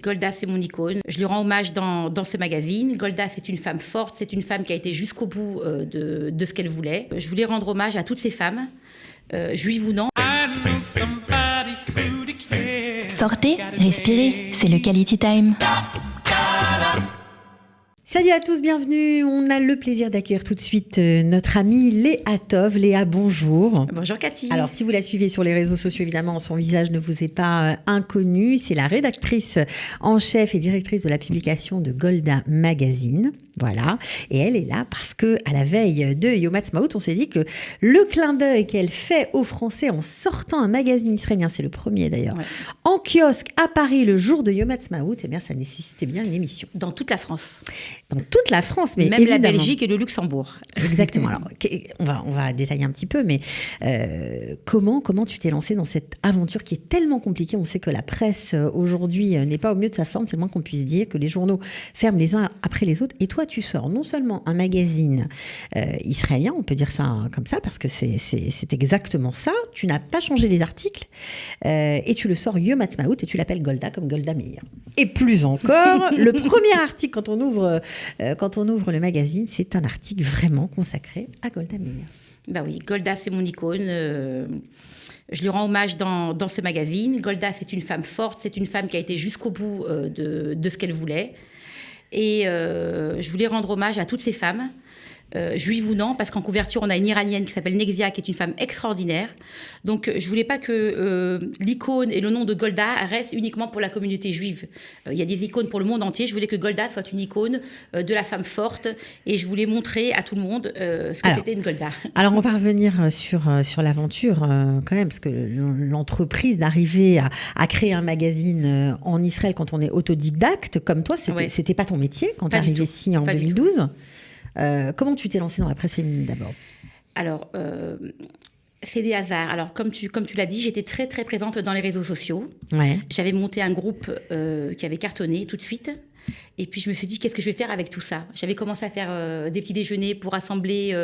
Golda, c'est mon icône. Je lui rends hommage dans ce magazine. Golda, c'est une femme forte, c'est une femme qui a été jusqu'au bout de ce qu'elle voulait. Je voulais rendre hommage à toutes ces femmes, juives ou non. Sortez, respirez, c'est le Quality Time. Salut à tous, bienvenue. On a le plaisir d'accueillir tout de suite notre amie Léa Tov. Léa, bonjour. Bonjour Cathy. Alors, si vous la suivez sur les réseaux sociaux, évidemment, son visage ne vous est pas inconnu. C'est la rédactrice en chef et directrice de la publication de Golda Magazine. Voilà. Et elle est là parce que, à la veille de Yom Ha'atzmaut, on s'est dit que le clin d'œil qu'elle fait aux Français en sortant un magazine israélien, c'est le premier d'ailleurs, en kiosque à Paris le jour de Yom Ha'atzmaut, eh bien, ça nécessitait bien une émission. Dans toute la France. Dans toute la France, mais même évidemment. La Belgique et le Luxembourg. Exactement. Alors, on va détailler un petit peu, mais comment tu t'es lancée dans cette aventure qui est tellement compliquée? On sait que la presse aujourd'hui n'est pas au mieux de sa forme, c'est le moins qu'on puisse dire, que les journaux ferment les uns après les autres. Et toi, tu sors non seulement un magazine israélien, on peut dire ça comme ça, parce que c'est exactement ça. Tu n'as pas changé les articles et tu le sors Yom Ha'atzmaut et tu l'appelles Golda comme Golda Meir. Et plus encore, le premier article quand on ouvre le magazine, c'est un article vraiment consacré à Golda Meir. Bah oui, Golda, c'est mon icône. Je lui rends hommage dans ce magazine. Golda, c'est une femme forte, c'est une femme qui a été jusqu'au bout de ce qu'elle voulait. Et je voulais rendre hommage à toutes ces femmes, juives ou non, parce qu'en couverture, on a une Iranienne qui s'appelle Nexia, qui est une femme extraordinaire. Donc, je voulais pas que l'icône et le nom de Golda restent uniquement pour la communauté juive. Il y a des icônes pour le monde entier. Je voulais que Golda soit une icône de la femme forte. Et je voulais montrer à tout le monde ce que c'était une Golda. Alors, on va revenir sur l'aventure quand même, parce que l'entreprise d'arriver à créer un magazine en Israël quand on est autodidacte, comme toi, c'était pas ton métier quand tu es arrivé ici en 2012. Comment tu t'es lancée dans la presse féminine d'abord? Alors, c'est des hasards. Alors, comme tu l'as dit, j'étais très, très présente dans les réseaux sociaux. Ouais. J'avais monté un groupe qui avait cartonné tout de suite. Et puis, je me suis dit, qu'est-ce que je vais faire avec tout ça? J'avais commencé à faire des petits déjeuners pour rassembler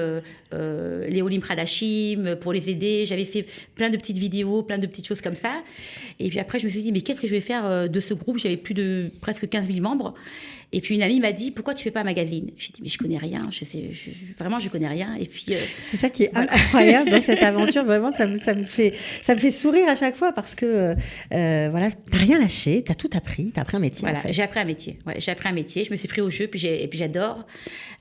les Olim Pradashim, pour les aider. J'avais fait plein de petites vidéos, plein de petites choses comme ça. Et puis après, je me suis dit, mais qu'est-ce que je vais faire de ce groupe? J'avais plus de presque 15 000 membres. Et puis, une amie m'a dit, pourquoi tu fais pas un magazine? J'ai dit, mais je connais rien. Vraiment, je connais rien. Et puis, c'est ça qui est incroyable dans cette aventure. Vraiment, ça me fait sourire à chaque fois parce que, voilà, t'as rien lâché, t'as tout appris, t'as appris un métier. Voilà, en fait. J'ai appris un métier. Ouais, j'ai appris un métier. Je me suis pris au jeu, puis j'adore.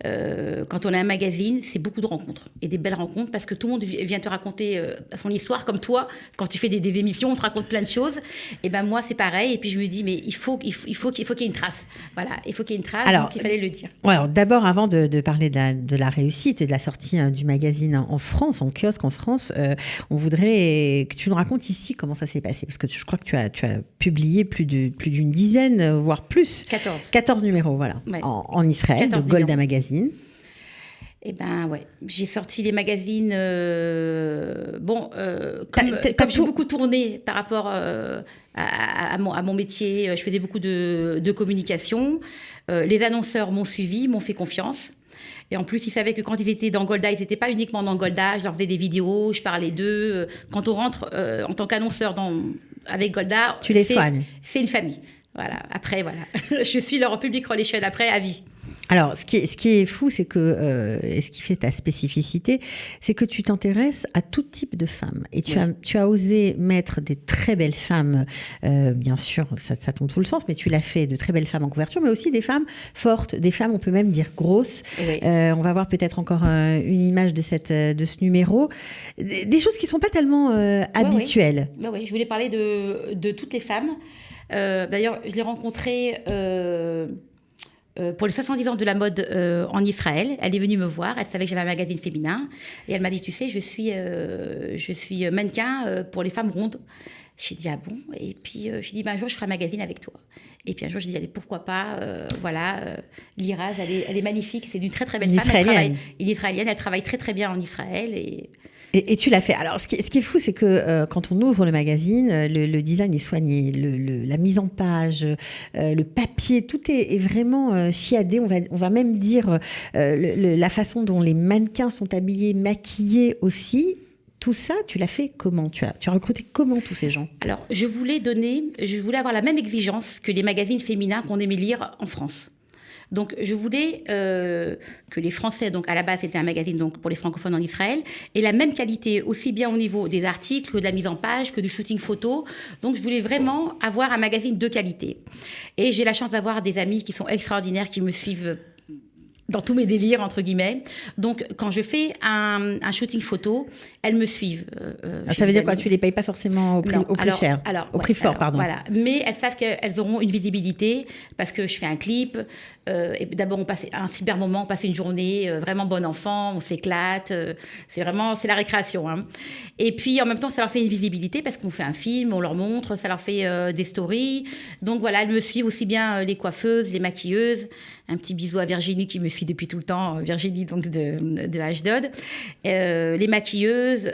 Quand on a un magazine, c'est beaucoup de rencontres et des belles rencontres parce que tout le monde vient te raconter son histoire, comme toi. Quand tu fais des émissions, on te raconte plein de choses. Et ben moi, c'est pareil. Et puis je me dis, mais il faut qu'il y ait une trace. Voilà, il faut qu'il y ait une trace. Alors, donc il fallait le dire. Ouais, alors d'abord, avant de parler de la réussite et de la sortie du magazine en France, en kiosque en France, on voudrait que tu nous racontes ici comment ça s'est passé, parce que je crois que tu as publié plus d'une dizaine, voire plus. 14 numéros, voilà, ouais. en Israël, de Golda Magazine. Eh ben ouais, j'ai sorti les magazines. Comme j'ai beaucoup tourné par rapport à mon métier, je faisais beaucoup de communication. Les annonceurs m'ont suivi, m'ont fait confiance. Et en plus, ils savaient que quand ils étaient dans Golda, ils n'étaient pas uniquement dans Golda. Je leur faisais des vidéos, je parlais d'eux. Quand on rentre en tant qu'annonceur avec Golda, tu les soignes. C'est une famille. Voilà. Après, voilà, je suis leur public relation après à vie. Alors, ce qui est fou, c'est que, et ce qui fait ta spécificité, c'est que tu t'intéresses à tout type de femmes. Et tu as osé mettre des très belles femmes, bien sûr, ça tombe tout le sens, mais tu l'as fait, de très belles femmes en couverture, mais aussi des femmes fortes, des femmes, on peut même dire grosses. Oui. On va voir peut-être encore une image de ce numéro. Des choses qui ne sont pas tellement habituelles. Oui, je voulais parler de toutes les femmes. D'ailleurs, je l'ai rencontrée... pour les 70 ans de la mode en Israël. Elle est venue me voir, elle savait que j'avais un magazine féminin et elle m'a dit, tu sais, je suis mannequin pour les femmes rondes. J'ai dit, ah bon? Et puis j'ai dit, un jour je ferai un magazine avec toi. Et puis un jour j'ai dit, allez, pourquoi pas, Liraz, elle est magnifique, c'est d'une très très belle femme. Une Israélienne, elle travaille très très bien en Israël et tu l'as fait. Alors, ce qui est fou, c'est que quand on ouvre le magazine, le design est soigné, la mise en page, le papier, tout est vraiment chiadé. On va même dire la façon dont les mannequins sont habillés, maquillés aussi. Tout ça, tu l'as fait comment ? Tu as recruté comment tous ces gens ? Alors, je voulais avoir la même exigence que les magazines féminins qu'on aimait lire en France. Donc, je voulais que les Français, donc à la base, c'était un magazine donc, pour les francophones en Israël, aient la même qualité, aussi bien au niveau des articles que de la mise en page, que du shooting photo. Donc, je voulais vraiment avoir un magazine de qualité. Et j'ai la chance d'avoir des amis qui sont extraordinaires, qui me suivent dans tous mes délires, entre guillemets. Donc, quand je fais un shooting photo, elles me suivent. Ça veut dire quoi ? Tu les payes pas forcément au prix cher, au prix fort, pardon. Voilà. Mais elles savent qu'elles auront une visibilité parce que je fais un clip. Et d'abord, on passe un super moment, on passe une journée vraiment bon enfant, on s'éclate. C'est la récréation. Hein. Et puis, en même temps, ça leur fait une visibilité parce qu'on fait un film, on leur montre, ça leur fait des stories. Donc voilà, elles me suivent aussi bien les coiffeuses, les maquilleuses. Un petit bisou à Virginie qui me suit depuis tout le temps, Virginie donc de Ashdod. Les maquilleuses.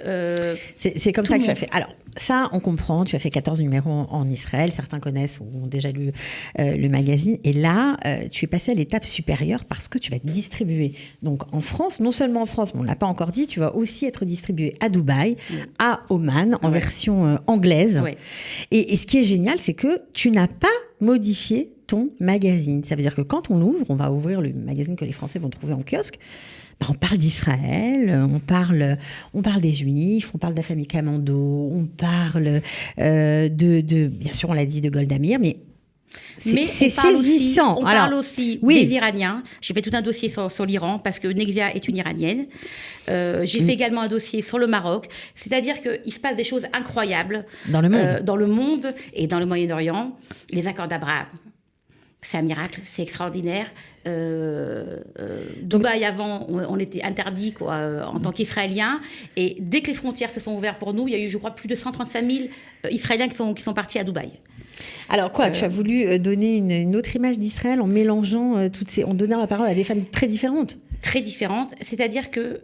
C'est comme ça que tu as fait. Alors, ça, on comprend. Tu as fait 14 numéros en Israël. Certains connaissent ou ont déjà lu le magazine. Et là, tu es passé à l'étape supérieure parce que tu vas être distribué. Donc, en France, non seulement en France, mais on ne l'a pas encore dit, tu vas aussi être distribué à Dubaï, à Oman, en version anglaise. Ouais. Et ce qui est génial, c'est que tu n'as pas modifié ton magazine. Ça veut dire que quand on l'ouvre, on va ouvrir le magazine que les Français vont trouver en kiosque, on parle d'Israël, on parle des Juifs, on parle de la famille Kamando, on parle bien sûr, on l'a dit, de Golda Meir, mais c'est saisissant. On parle aussi des Iraniens. J'ai fait tout un dossier sur l'Iran parce que Nexia est une Iranienne. J'ai fait également un dossier sur le Maroc. C'est-à-dire qu'il se passe des choses incroyables dans le monde et dans le Moyen-Orient. Les accords d'Abraham. C'est un miracle, c'est extraordinaire. Dubaï, avant, on était interdit en tant qu'Israéliens. Et dès que les frontières se sont ouvertes pour nous, il y a eu, je crois, plus de 135 000 Israéliens qui sont partis à Dubaï. Alors quoi, tu as voulu donner une autre image d'Israël en mélangeant en donnant la parole à des femmes très différentes. Très différentes, c'est-à-dire que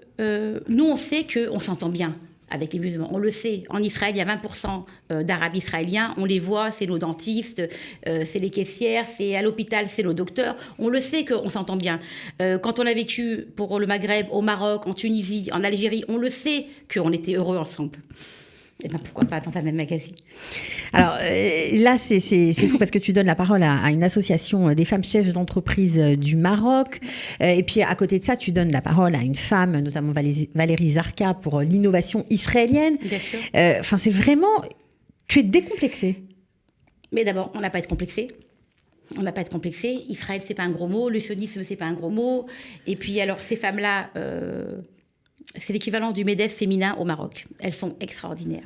nous, on sait qu'on s'entend bien avec les musulmans. On le sait. En Israël, il y a 20% d'Arabes israéliens. On les voit, c'est nos dentistes, c'est les caissières, c'est à l'hôpital, c'est nos docteurs. On le sait qu'on s'entend bien. Quand on a vécu pour le Maghreb, au Maroc, en Tunisie, en Algérie, on le sait qu'on était heureux ensemble. Et ben pourquoi pas dans un même magazine. Alors là, c'est fou parce que tu donnes la parole à une association des femmes chefs d'entreprise du Maroc. Et puis à côté de ça, tu donnes la parole à une femme, notamment Valérie Zarka, pour l'innovation israélienne. Bien sûr. Enfin, c'est vraiment... Tu es décomplexée. Mais d'abord, on n'a pas à être complexé. On n'a pas à être complexé. Israël, c'est pas un gros mot. Le sionisme, c'est pas un gros mot. Et puis alors, ces femmes-là... c'est l'équivalent du MEDEF féminin au Maroc. Elles sont extraordinaires.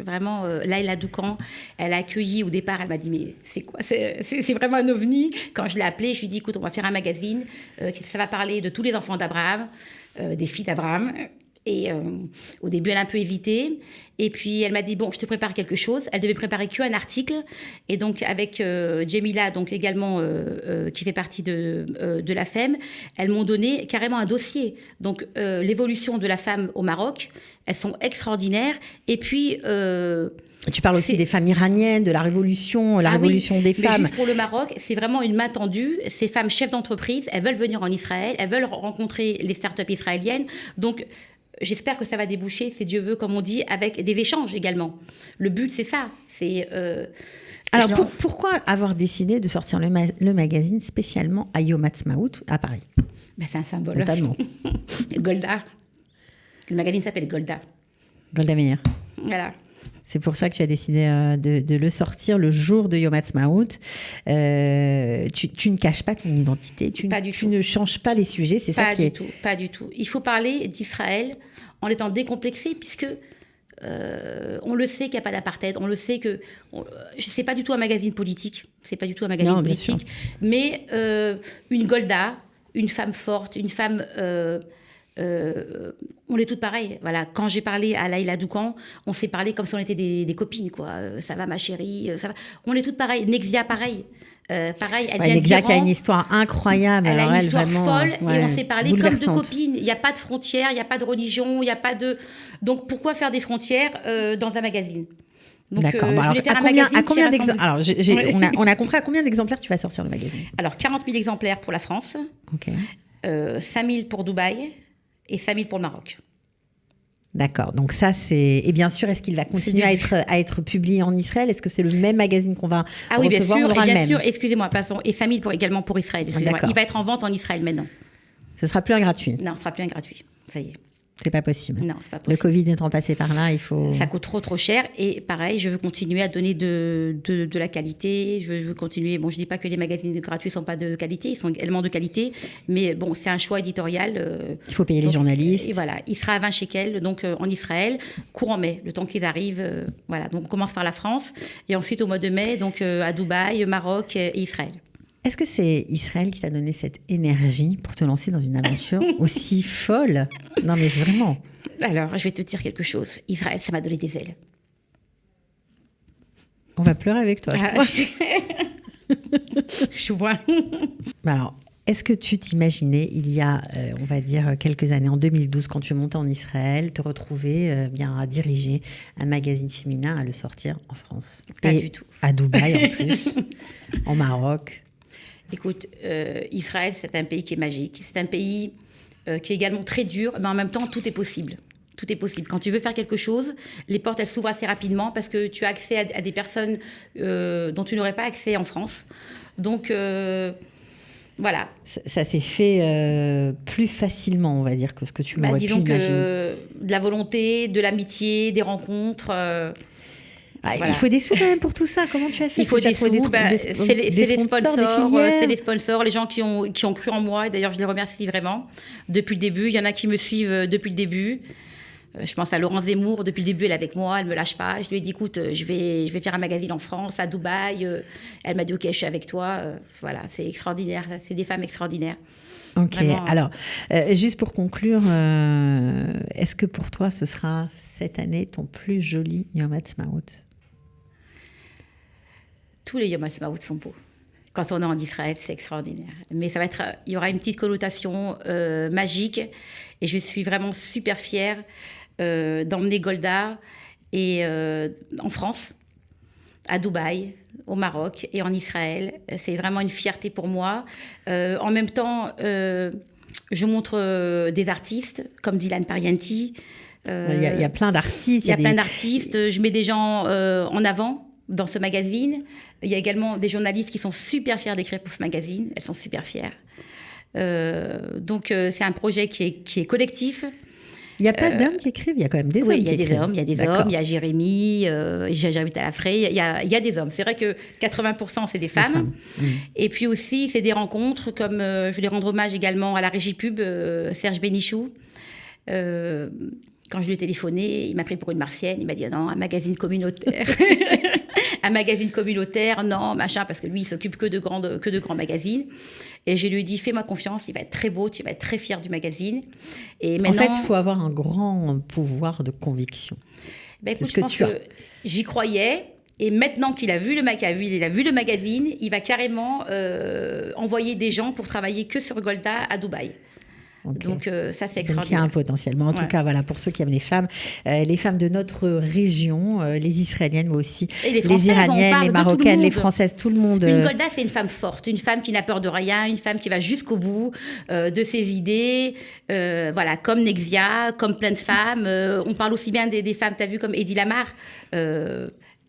Vraiment, Laïla Doucan, elle a accueilli au départ, elle m'a dit, mais c'est quoi ? C'est vraiment un ovni. Quand je l'ai appelée, je lui ai dit, écoute, on va faire un magazine. Ça va parler de tous les enfants d'Abraham, des filles d'Abraham. Et au début, elle a un peu hésité. Et puis, elle m'a dit, bon, je te prépare quelque chose. Elle devait préparer qu'un article. Et donc, avec Jemila, donc également, qui fait partie de la FEM, elles m'ont donné carrément un dossier. Donc, l'évolution de la femme au Maroc, elles sont extraordinaires. Et puis... tu parles aussi des femmes iraniennes, de la révolution, révolution des femmes. Mais juste pour le Maroc, c'est vraiment une main tendue. Ces femmes chefs d'entreprise, elles veulent venir en Israël, elles veulent rencontrer les startups israéliennes. Donc... j'espère que ça va déboucher, si Dieu veut, comme on dit, avec des échanges également. Le but, c'est ça. Alors, pourquoi avoir décidé de sortir le magazine spécialement à Yom Ha'atzmaut à Paris ? C'est un symbole. Totalement. Golda. Le magazine s'appelle Golda. Golda Meir. Voilà. C'est pour ça que tu as décidé de le sortir le jour de Yom Ha'atzmaut. Tu ne caches pas ton identité, tu ne changes pas les sujets, c'est ça qui est... Pas du tout. Il faut parler d'Israël en étant décomplexé, puisque on le sait qu'il n'y a pas d'apartheid, on le sait que... c'est pas du tout un magazine politique, mais une Golda, une femme forte, une femme... on est toutes pareilles. Voilà. Quand j'ai parlé à Laïla Doucan, on s'est parlé comme si on était des copines, quoi. Ça va, ma chérie, ça va. On est toutes pareilles. Nexia, pareil. Pareil, elle vient Nexia qui a une histoire incroyable. Elle a une histoire vraiment, folle et on s'est parlé comme de copines. Il n'y a pas de frontières, il n'y a pas de religion, il n'y a pas de... Donc pourquoi faire des frontières dans un magazine ? Donc, d'accord. Je voulais faire un magazine Alors, on a compris à combien d'exemplaires tu vas sortir le magazine ? Alors, 40 000 exemplaires pour la France, 5 000 pour Dubaï et 5 000 pour le Maroc. D'accord, donc ça c'est... Et bien sûr, est-ce qu'il va continuer à être publié en Israël? Est-ce que c'est le même magazine qu'on va recevoir? Oui, bien sûr, et bien sûr, excusez-moi, passons. Et 5 000 également pour Israël, excusez-moi. Il va être en vente en Israël maintenant. Ce sera plus un gratuit? Non, ce sera plus un gratuit, ça y est. C'est pas possible. Non, c'est pas possible. Le Covid étant passé par là, il faut... Ça coûte trop cher. Et pareil, je veux continuer à donner de la qualité. Je veux continuer... Bon, je dis pas que les magazines gratuits sont pas de qualité. Ils sont également de qualité. Mais bon, c'est un choix éditorial. Il faut payer les journalistes. Et voilà. Il sera à 20 shekels, donc en Israël, courant mai, le temps qu'ils arrivent. Voilà. Donc on commence par la France. Et ensuite, au mois de mai, donc à Dubaï, Maroc et Israël. Est-ce que c'est Israël qui t'a donné cette énergie pour te lancer dans une aventure aussi folle? Non, mais vraiment. Alors, je vais te dire quelque chose. Israël, ça m'a donné des ailes. On va pleurer avec toi, je crois. Je vois. Alors, est-ce que tu t'imaginais, il y a, on va dire, quelques années, en 2012, quand tu es montée en Israël, te retrouver bien à diriger un magazine féminin, à le sortir en France? Pas du tout. À Dubaï, en plus, en Maroc. Écoute, Israël, c'est un pays qui est magique. C'est un pays qui est également très dur, mais en même temps, tout est possible. Tout est possible. Quand tu veux faire quelque chose, les portes, elles s'ouvrent assez rapidement parce que tu as accès à des personnes dont tu n'aurais pas accès en France. Donc, voilà. Ça s'est fait plus facilement, on va dire, que ce que tu m'aurais pu imaginer. De la volonté, de l'amitié, des rencontres... Voilà. Il faut des sous quand même pour tout ça. Comment tu as fait? Il faut des sous. C'est les sponsors, les gens qui ont cru en moi. D'ailleurs, je les remercie vraiment. Depuis le début, il y en a qui me suivent depuis le début. Je pense à Laurence Zemmour. Depuis le début, elle est avec moi. Elle me lâche pas. Je lui ai dit, écoute, je vais faire un magazine en France, à Dubaï. Elle m'a dit, ok, je suis avec toi. Voilà, c'est extraordinaire. C'est des femmes extraordinaires. Ok. Vraiment. Alors, juste pour conclure, est-ce que pour toi, ce sera cette année ton plus joli Yom Ha'atzmaut? Tous les Yom Ha'atzmaut sont beaux. Quand on est en Israël, c'est extraordinaire. Mais il y aura une petite connotation magique. Et je suis vraiment super fière d'emmener Golda en France, à Dubaï, au Maroc et en Israël. C'est vraiment une fierté pour moi. En même temps, je montre des artistes comme Dylan Parianti. Il y a plein d'artistes. Il y a plein d'artistes. Je mets des gens en avant dans ce magazine. Il y a également des journalistes qui sont super fiers d'écrire pour ce magazine. Elles sont super fières. Donc, c'est un projet qui est collectif. Il n'y a pas d'hommes qui écrivent, il y a quand même des hommes. Oui, il y a des hommes, il y a Jérémy, j'habite à la Fraye, il y a des hommes. C'est vrai que 80% c'est des femmes. Et puis aussi, c'est des rencontres, comme je voulais rendre hommage également à la régie pub, Serge Bénichou. Quand je lui ai téléphoné, il m'a pris pour une martienne, il m'a dit non, un magazine communautaire. Un magazine communautaire, non, machin, parce que lui, il s'occupe que de grands magazines. Et je lui ai dit, fais-moi confiance, il va être très beau, tu vas être très fier du magazine. Et maintenant, en fait, il faut avoir un grand pouvoir de conviction. Écoute, je pense que j'y croyais. Et maintenant qu'il a vu le magazine, il va carrément envoyer des gens pour travailler que sur Golda à Dubaï. Okay. Donc ça, c'est extraordinaire. Donc il y a un potentiel. Mais en tout cas, voilà, pour ceux qui aiment les femmes de notre région, les Israéliennes, mais aussi les Iraniennes, les Marocaines, les Françaises, tout le monde. Une Golda, c'est une femme forte, une femme qui n'a peur de rien, une femme qui va jusqu'au bout de ses idées. Voilà, comme Nexia, comme plein de femmes. On parle aussi bien des femmes, tu as vu, comme Eddie Lamar.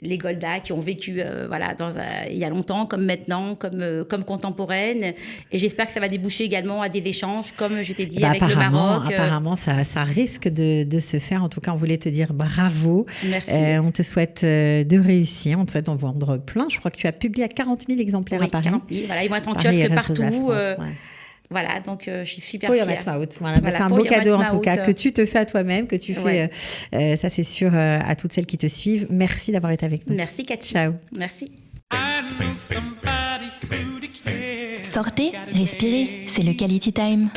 Les Golda qui ont vécu il y a longtemps, comme maintenant, comme contemporaines. Et j'espère que ça va déboucher également à des échanges, comme je t'ai dit, avec le Maroc. Apparemment, ça risque de se faire. En tout cas, on voulait te dire bravo. Merci. On te souhaite de réussir. On te souhaite d'en vendre plein. Je crois que tu as publié à 40 000 exemplaires à Paris. 40 000. Voilà, ils vont être en kiosque partout. Voilà, donc je suis super fière. Voilà, c'est un beau cadeau en tout cas que tu te fais à toi-même, que tu fais, ça c'est sûr, à toutes celles qui te suivent. Merci d'avoir été avec nous. Merci Cathy. Ciao. Merci. Sortez, respirez, c'est le Quality Time.